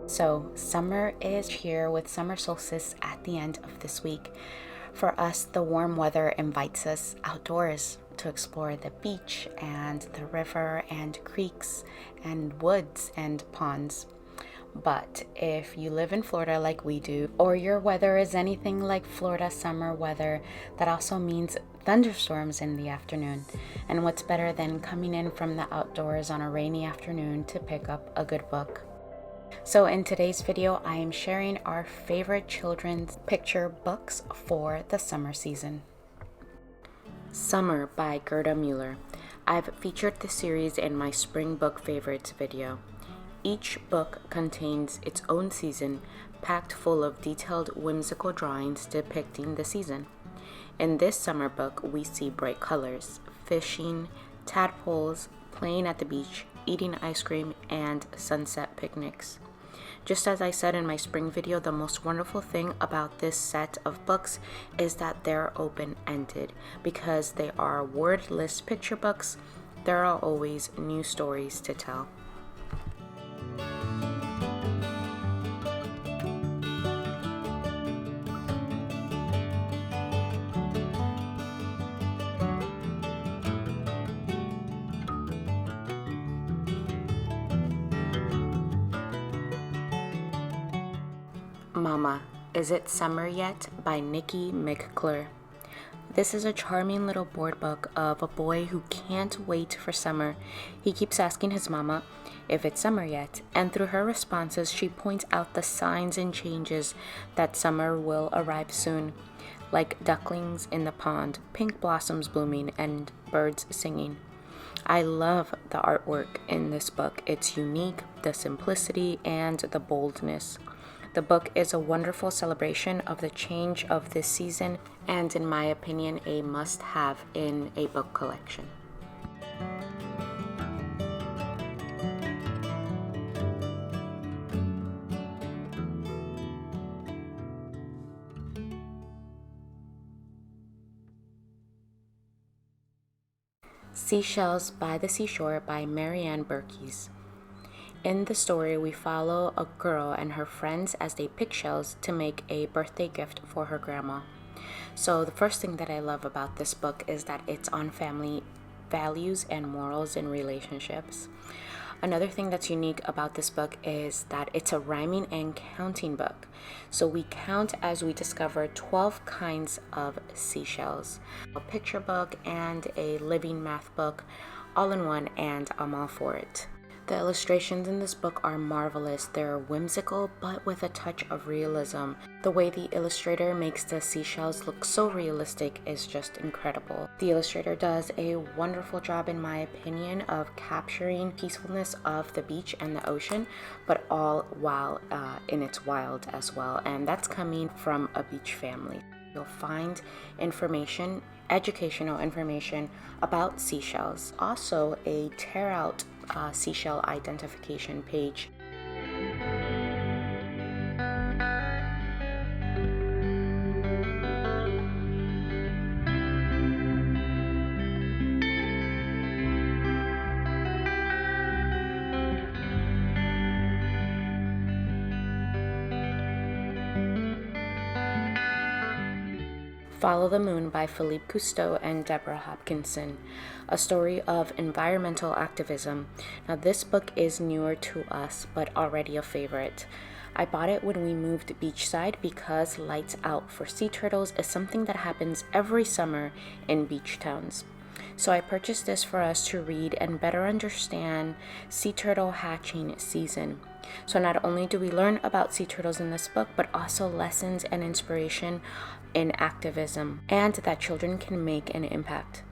So summer is here with summer solstice at the end of this week. For us, the warm weather invites us outdoors to explore the beach and the river and creeks and woods and ponds. But if you live in Florida like we do, or your weather is anything like Florida summer weather, that also means thunderstorms in the afternoon. And what's better than coming in from the outdoors on a rainy afternoon to pick up a good book? So in today's video, I am sharing our favorite children's picture books for the summer season. Summer by Gerda Mueller. I've featured this series in my spring book favorites video. Each book contains its own season, packed full of detailed whimsical drawings depicting the season. In this summer book, we see bright colors, fishing, tadpoles, playing at the beach, eating ice cream, and sunset picnics. Just as I said in my spring video, the most wonderful thing about this set of books is that they're open-ended. Because they are wordless picture books, there are always new stories to tell. Mama, Is It Summer Yet? By Nikki McClure. This is a charming little board book of a boy who can't wait for summer. He keeps asking his mama if it's summer yet, and through her responses, she points out the signs and changes that summer will arrive soon, like ducklings in the pond, pink blossoms blooming, and birds singing. I love the artwork in this book. It's unique, the simplicity, and the boldness. The book is a wonderful celebration of the change of this season, and in my opinion, a must-have in a book collection. Seashells by the Seashore by Marianne Burkes. In the story, we follow a girl and her friends as they pick shells to make a birthday gift for her grandma. So the first thing that I love about this book is that it's on family values and morals in relationships. Another thing that's unique about this book is that it's a rhyming and counting book. So we count as we discover 12 kinds of seashells. A picture book and a living math book all in one, and I'm all for it. The illustrations in this book are marvelous. They're whimsical, but with a touch of realism. The way the illustrator makes the seashells look so realistic is just incredible. The illustrator does a wonderful job, in my opinion, of capturing peacefulness of the beach and the ocean, but all while in its wild as well. And that's coming from a beach family. You'll find information, educational information about seashells. Also, a tear out seashell identification page. Follow the Moon by Philippe Cousteau and Deborah Hopkinson, a story of environmental activism. Now this book is newer to us, but already a favorite. I bought it when we moved beachside because lights out for sea turtles is something that happens every summer in beach towns. So I purchased this for us to read and better understand sea turtle hatching season. So not only do we learn about sea turtles in this book, but also lessons and inspiration in activism, and that children can make an impact.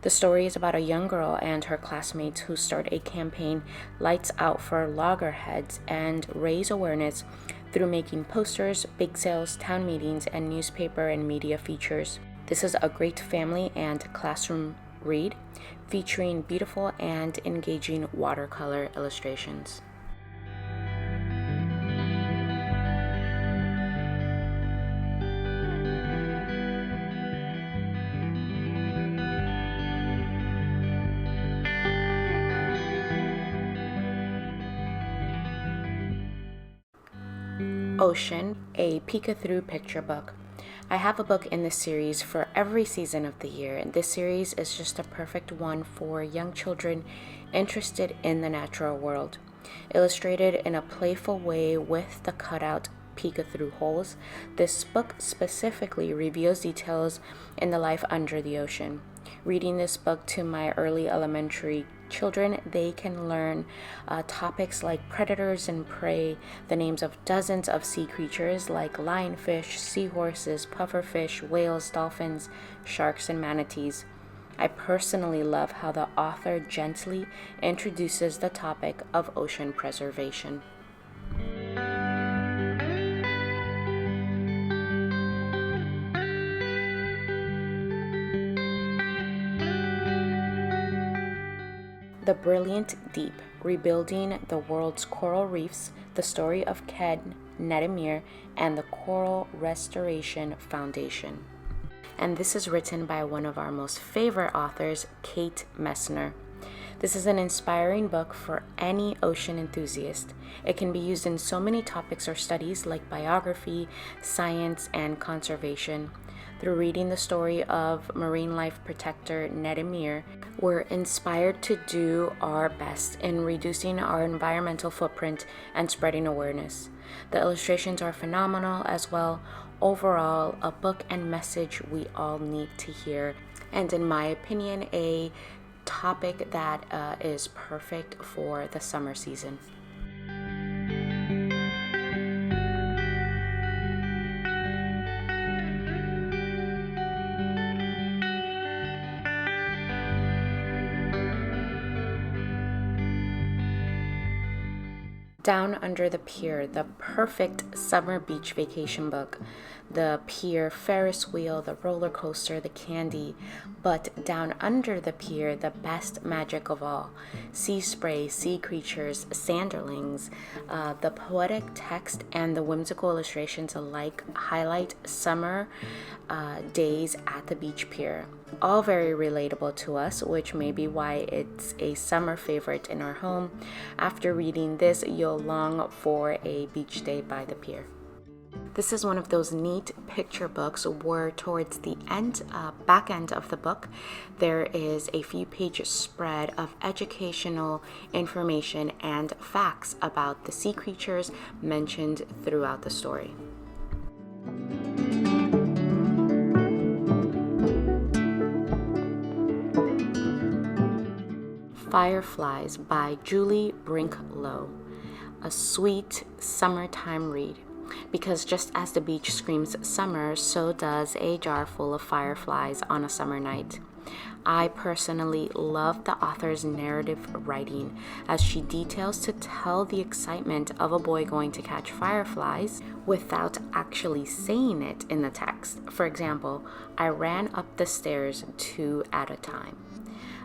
The story is about a young girl and her classmates who start a campaign, Lights Out for Loggerheads, and raise awareness through making posters, bake sales, town meetings, and newspaper and media features. This is a great family and classroom read, featuring beautiful and engaging watercolor illustrations. Ocean, a Pika through picture book. I have a book in this series for every season of the year, and this series is just a perfect one for young children interested in the natural world. Illustrated in a playful way with the cutout Pika through holes, this book specifically reveals details in the life under the ocean. Reading this book to my early elementary children, they can learn topics like predators and prey, the names of dozens of sea creatures like lionfish, seahorses, pufferfish, whales, dolphins, sharks, and manatees. I personally love how the author gently introduces the topic of ocean preservation. The Brilliant Deep, Rebuilding the World's Coral Reefs, the story of Ken Nedemir and the Coral Restoration Foundation. And this is written by one of our most favorite authors, Kate Messner. This is an inspiring book for any ocean enthusiast. It can be used in so many topics or studies like biography, science, and conservation. Through reading the story of marine life protector Nedemir, we're inspired to do our best in reducing our environmental footprint and spreading awareness. The illustrations are phenomenal as well. Overall, a book and message we all need to hear, and in my opinion, a topic that is perfect for the summer season. Down Under the Pier, the perfect summer beach vacation book. The pier, Ferris wheel, the roller coaster, the candy. But down under the pier, the best magic of all. Sea spray, sea creatures, sanderlings. The poetic text and the whimsical illustrations alike highlight summer days at the beach pier. All very relatable to us, which may be why it's a summer favorite in our home. After reading this, you'll long for a beach day by the pier. This is one of those neat picture books where towards the back end of the book, there is a few page spread of educational information and facts about the sea creatures mentioned throughout the story. Fireflies by Julie Brinklow, a sweet summertime read. Because just as the beach screams summer, so does a jar full of fireflies on a summer night. I personally love the author's narrative writing as she details to tell the excitement of a boy going to catch fireflies without actually saying it in the text. For example, I ran up the stairs 2 at a time.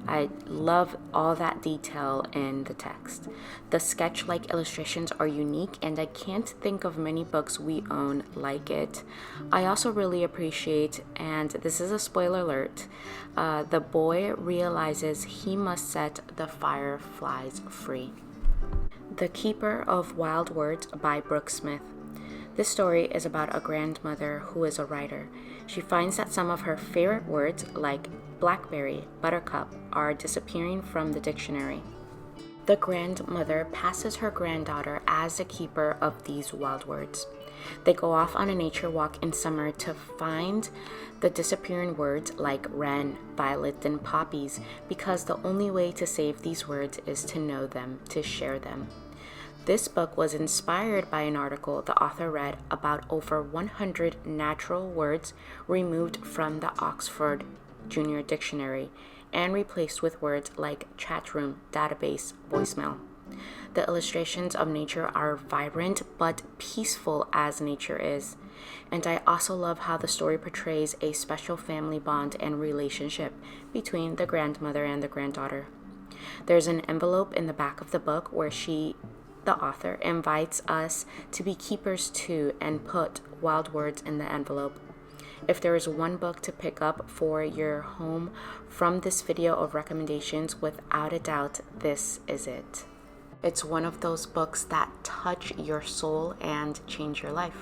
I love all that detail in the text. The sketch-like illustrations are unique, and I can't think of many books we own like it. I also really appreciate, and this is a spoiler alert, the boy realizes he must set the fireflies free. The Keeper of Wild Words by Brooke Smith. This story is about a grandmother who is a writer. She finds that some of her favorite words, like blackberry, buttercup, are disappearing from the dictionary. The grandmother passes her granddaughter as the keeper of these wild words. They go off on a nature walk in summer to find the disappearing words like wren, violet, and poppies, because the only way to save these words is to know them, to share them. This book was inspired by an article the author read about over 100 natural words removed from the Oxford Junior Dictionary and replaced with words like chat room, database, voicemail. The illustrations of nature are vibrant but peaceful as nature is. And I also love how the story portrays a special family bond and relationship between the grandmother and the granddaughter. There's an envelope in the back of the book where the author invites us to be keepers too and put wild words in the envelope. If there is one book to pick up for your home from this video of recommendations, without a doubt, this is it. It's one of those books that touch your soul and change your life.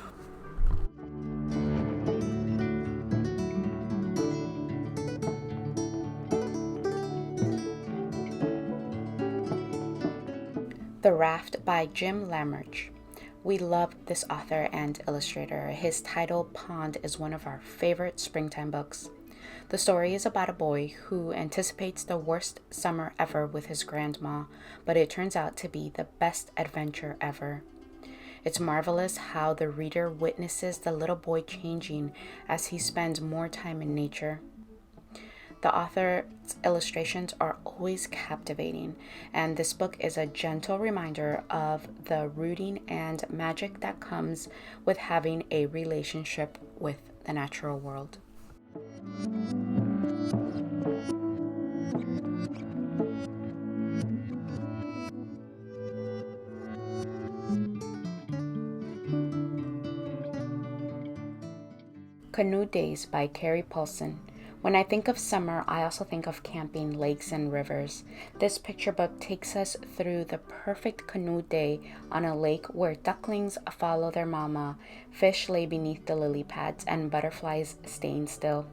The Raft by Jim Lamarche. We love this author and illustrator. His title, Pond, is one of our favorite springtime books. The story is about a boy who anticipates the worst summer ever with his grandma, but it turns out to be the best adventure ever. It's marvelous how the reader witnesses the little boy changing as he spends more time in nature. The author's illustrations are always captivating, and this book is a gentle reminder of the rooting and magic that comes with having a relationship with the natural world. Canoe Days by Carrie Paulson. When I think of summer, I also think of camping, lakes, and rivers. This picture book takes us through the perfect canoe day on a lake where ducklings follow their mama, fish lay beneath the lily pads, and butterflies staying still.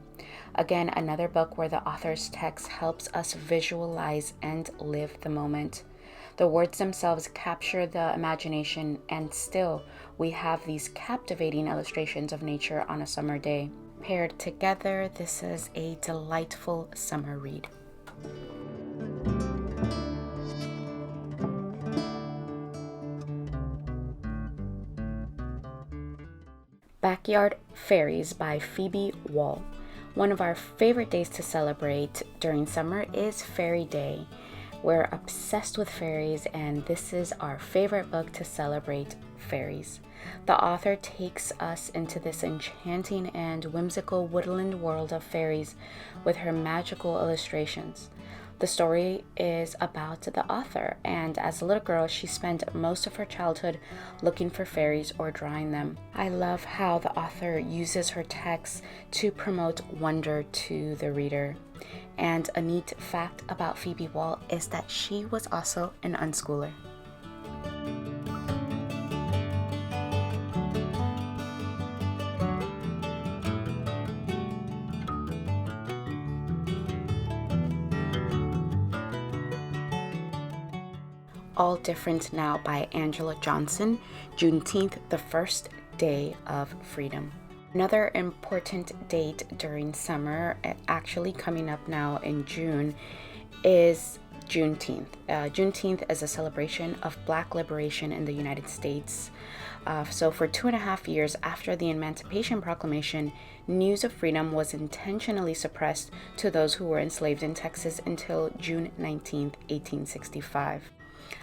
Again, another book where the author's text helps us visualize and live the moment. The words themselves capture the imagination, and still, we have these captivating illustrations of nature on a summer day. Paired together, this is a delightful summer read. Backyard Fairies by Phoebe Wall. One of our favorite days to celebrate during summer is Fairy Day. We're obsessed with fairies, and this is our favorite book to celebrate fairies. The author takes us into this enchanting and whimsical woodland world of fairies with her magical illustrations. The story is about the author, and as a little girl, she spent most of her childhood looking for fairies or drawing them. I love how the author uses her text to promote wonder to the reader. And a neat fact about Phoebe Wall is that she was also an unschooler. All Different Now by Angela Johnson. Juneteenth, the first day of freedom. Another important date during summer, actually coming up now in June, is Juneteenth. Juneteenth is a celebration of Black liberation in the United States. So for 2.5 years after the Emancipation Proclamation, news of freedom was intentionally suppressed to those who were enslaved in Texas until June 19th, 1865.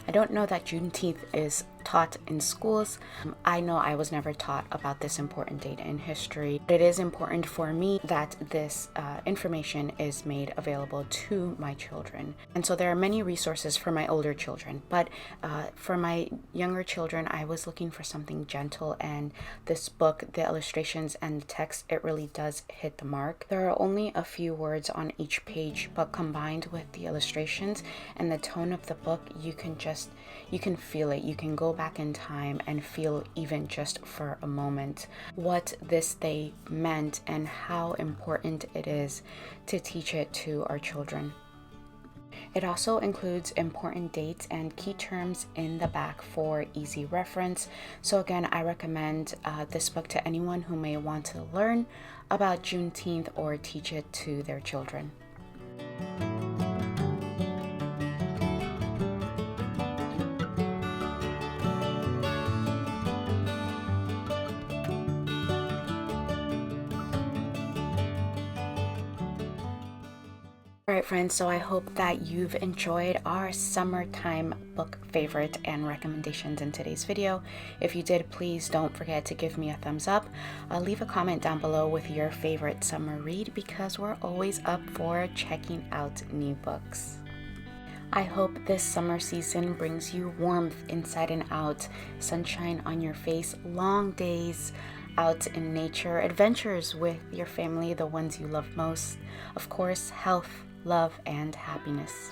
I don't know that Juneteenth is taught in schools. I know I was never taught about this important date in history. But it is important for me that this information is made available to my children. And so there are many resources for my older children. But for my younger children, I was looking for something gentle. And this book, the illustrations and the text, it really does hit the mark. There are only a few words on each page, but combined with the illustrations and the tone of the book, you can feel it. You can go back in time and feel, even just for a moment, what this day meant and how important it is to teach it to our children. It also includes important dates and key terms in the back for easy reference. So again, I recommend this book to anyone who may want to learn about Juneteenth or teach it to their children. Alright friends, so I hope that you've enjoyed our summertime book favorite and recommendations in today's video. If you did, please don't forget to give me a thumbs up. Leave a comment down below with your favorite summer read, because we're always up for checking out new books. I hope this summer season brings you warmth inside and out, sunshine on your face, long days out in nature, adventures with your family, the ones you love most, of course, health, love, and happiness.